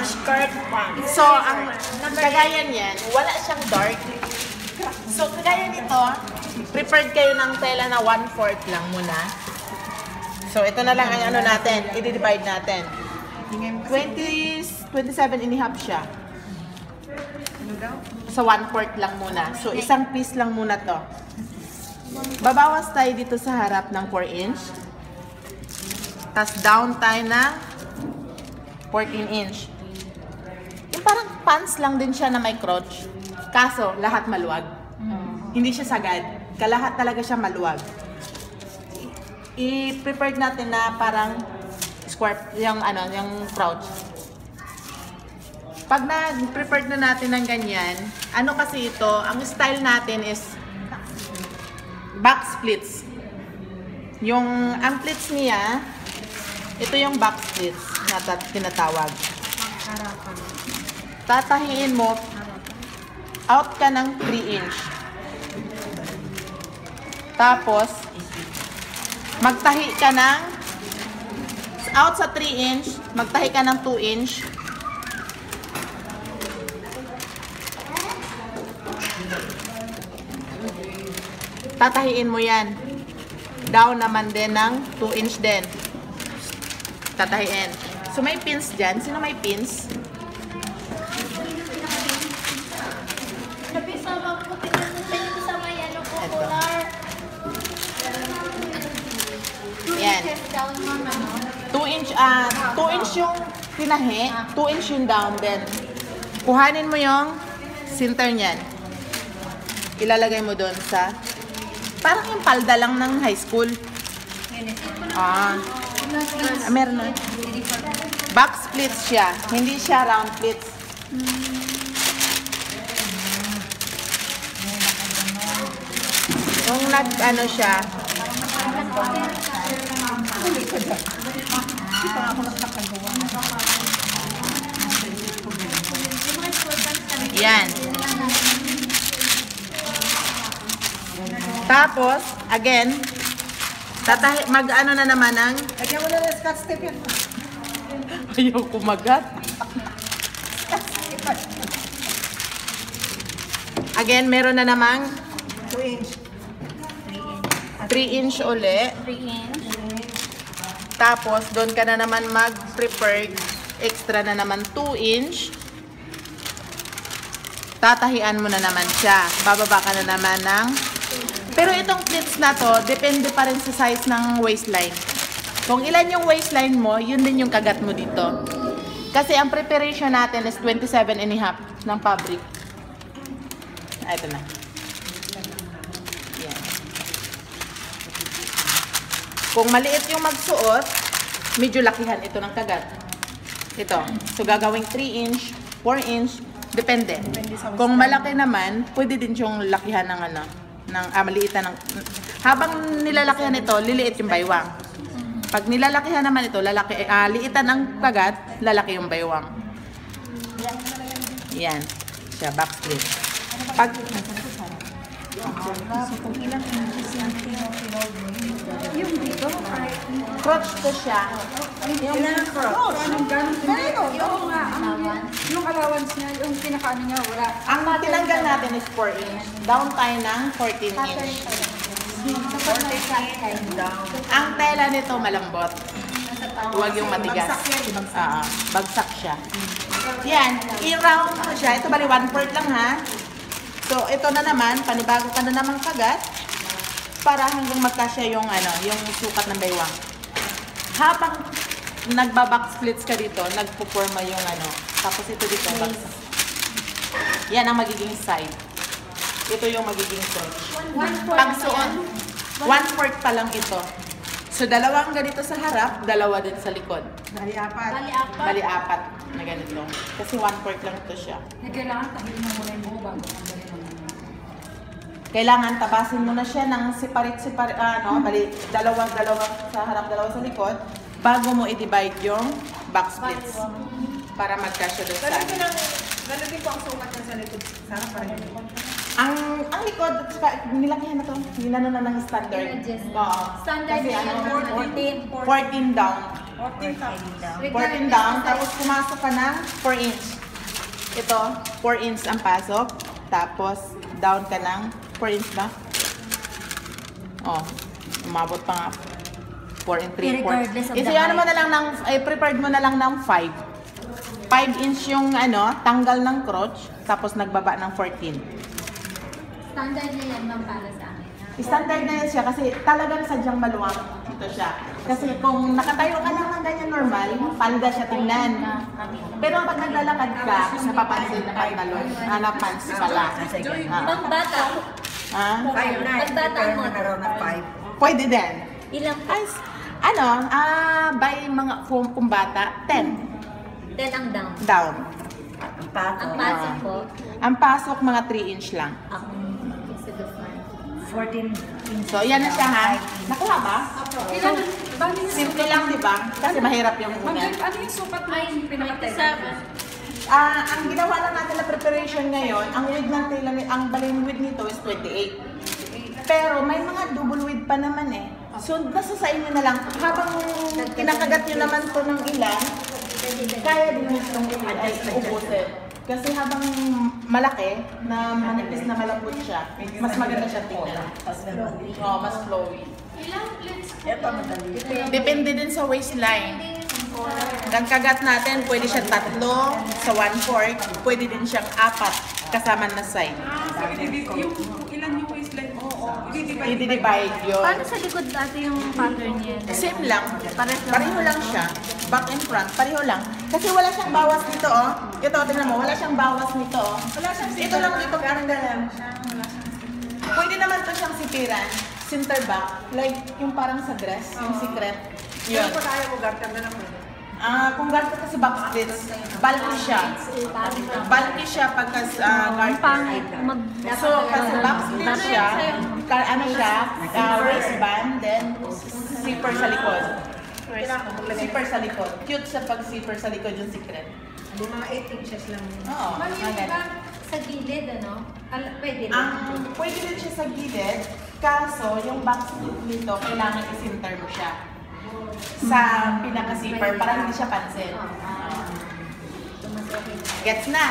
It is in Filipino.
skirt pants. So, ang kagaya niyan, wala siyang dark. So, kagaya nito, prepared kayo ng tela na 1/4 lang muna. So, ito na lang ang ano natin, i-divide natin. 27.5 siya. Sa 1/4 lang muna. So, isang piece lang muna to. Babawas tayo dito sa harap ng 4 inch. Tapos down tayo ng 14 inch. Yung parang pants lang din siya na may crotch. Kaso, lahat maluwag. Hindi siya sagad. Kalahat talaga siya maluwag. I-prepared natin na parang square, yung crouch. Pag na-prepared na natin ng ganyan, ano kasi ito, ang style natin is back splits. Ang pleats niya, ito yung back splits na tinatawag. Tatahiin mo, out ka ng 3 inch. Tapos, magtahi ka ng, out sa 3 inch, magtahi ka ng 2 inch. Tatahiin mo yan. Down naman din ng 2 inch din. Tatahiin. So may pins dyan. Sino may pins? Sabi sa mga puti na sa may ano po, polar. Yan. 2 inch, 2 inch yung tinahi, 2 inch yung down din. Kuhanin mo yung center niyan. Ilalagay mo doon sa, parang yung palda lang ng high school. Meron na. Back splits siya. Hindi siya round splits. Kung nag-ano siya, yan. Tapos, again, mag-ano na naman ng... Lagyan mo na ng scotch tape yan. Ayaw kumagat. Again, meron na namang 2 inch. 3 inch uli. 3 inch. Tapos, doon ka na naman mag-prepared. Extra na naman 2 inch. Tatahian mo na naman siya. Bababa ka na naman ng... Pero itong pleats na to, depende pa rin sa size ng waistline. Kung ilan yung waistline mo, yun din yung kagat mo dito. Kasi ang preparation natin is 27.5 ng fabric. Ito na. Yan. Kung maliit yung magsuot, medyo lakihan ito ng kagat. Ito. So gagawing 3 inch, 4 inch, depende. Kung malaki naman, pwede din yung lakihan ng maliitan ng... Habang nilalakihan ito, liliit yung baywang. Pag nilalakihan naman ito, liitan ng kagat, lalaki yung baywang. Yan. Siya, back split. Pag... Yung dito, crotch ko siya. Yung crotch. Yung allowance niya, yung pinakaano niya, wala. Ang tinanggal natin is 4 inch. Down tayo ng 14 inch. Ang tela nito malambot. Huwag yung matigas. Bagsak siya. Yan. I-round mo siya. Ito bali 1/4 lang ha. So ito na naman, panibago ka na naman kagat para hanggang magkasya yung yung sukat ng baywang. Habang nagba-back splits ka dito, nagpo-forma yung tapos ito dito bagsak. Yan ang magiging side. Ito yung magiging crotch. Pagsuot, 1/4 pa lang ito. So, dalawang ganito sa harap, dalawa din sa likod. Bali apat. Bali apat na ganito. Kasi 1/4 lang ito siya. Kailangan tahirin mo muna yung buo bago ang galing mo. Kailangan tabasin mo na siya ng separate, bali dalawa sa harap, dalawa sa likod, bago mo i-divide yung back splits. Para magkasya doon sa Ganun din po ang sukat niya sa likod. Sana parang yun. Ang likod, nilakihan na to. Ginano na ng standard. Oo. Standard Kasi na yan, 14 down. 14 down, tapos pumasok ka ng 4 inch. Ito, 4 inch ang pasok. Tapos, down ka ng 4 inch ba? Oh, umabot pa nga. 4 and 3 Regardless of the ano mo height. na lang ng, prepared mo na lang ng 5. 5 inch yung tanggal ng crotch, tapos nagbaba ng 14. Standard na yan ma'am para sa akin. Standard na yan siya kasi talagang sadyang maluwag. Ito siya. Kasi kung nakatayo ka lang ng ganyan normal, panda siya tingnan. Pero pag naglalakad ka, napapansin na pantalon. Pants pala. Pambata. Ha? Pagbata mo. Pwede din. Ilang po? Ay, by mga kumbata, 10 10 ang down. down. Ang pasok po. Ang pasok, mga 3 inch lang. Ako. Kasi the fine. 14 So, yan na siya ha. Nakuha ba? Ilan? Bali yung Simple lang, di ba? Kasi mahirap yung una. Ano yung sukat mo yung pinakatay? Ang ginawa lang natin na preparation ngayon, ang width ng tailor, ang baling width nito is 28. Pero may mga double width pa naman eh. So, nasa sa inyo na lang. Habang kinakagat nyo naman to ng ilan, kaya din itong ay ubusin. Kasi habang malaki, na manipis na malambot siya, mas maganda siya tingnan. Oh, mas flowy. Ilang plates po? Ito madali. Depende din sa waistline. Ang kagat natin, pwede siya 3 sa 1/4, pwede din siyang 4 kasama na side. So, yung ilan yung waistline mo? I-divide yun. Paano sa likod dati yung pattern niya? Same lang. Pareho lang siya. Back and front, pareho lang. Kasi wala siyang bawas nito, oh. Ito, tingnan mo, wala siyang bawas nito, oh. Wala siyang Ito lang dito, parang ganun. Pwede naman to siyang sipiran. Center back. Like, yung parang sa dress, yung secret. Yun. Yun. Kung kaya mo, gartan na lang mo. Kung ganito kasi back stitch, bulky siya. Bulky siya pagka garter. So, kasi back stitch siya, ano siya, waistband, then zipper sa likod. Zipper sa likod. Cute sa pag-zipper sa likod yung secret. Yung mga 8 inches lang. Oo. Ma'am, yung maganda. iba sa gilid, ano? Pwede rin. Pwede din siya sa gilid, kaso yung back stitch nito, kailangan i-center mo siya sa pinaka-zipper para hindi siya pansin. Gets na?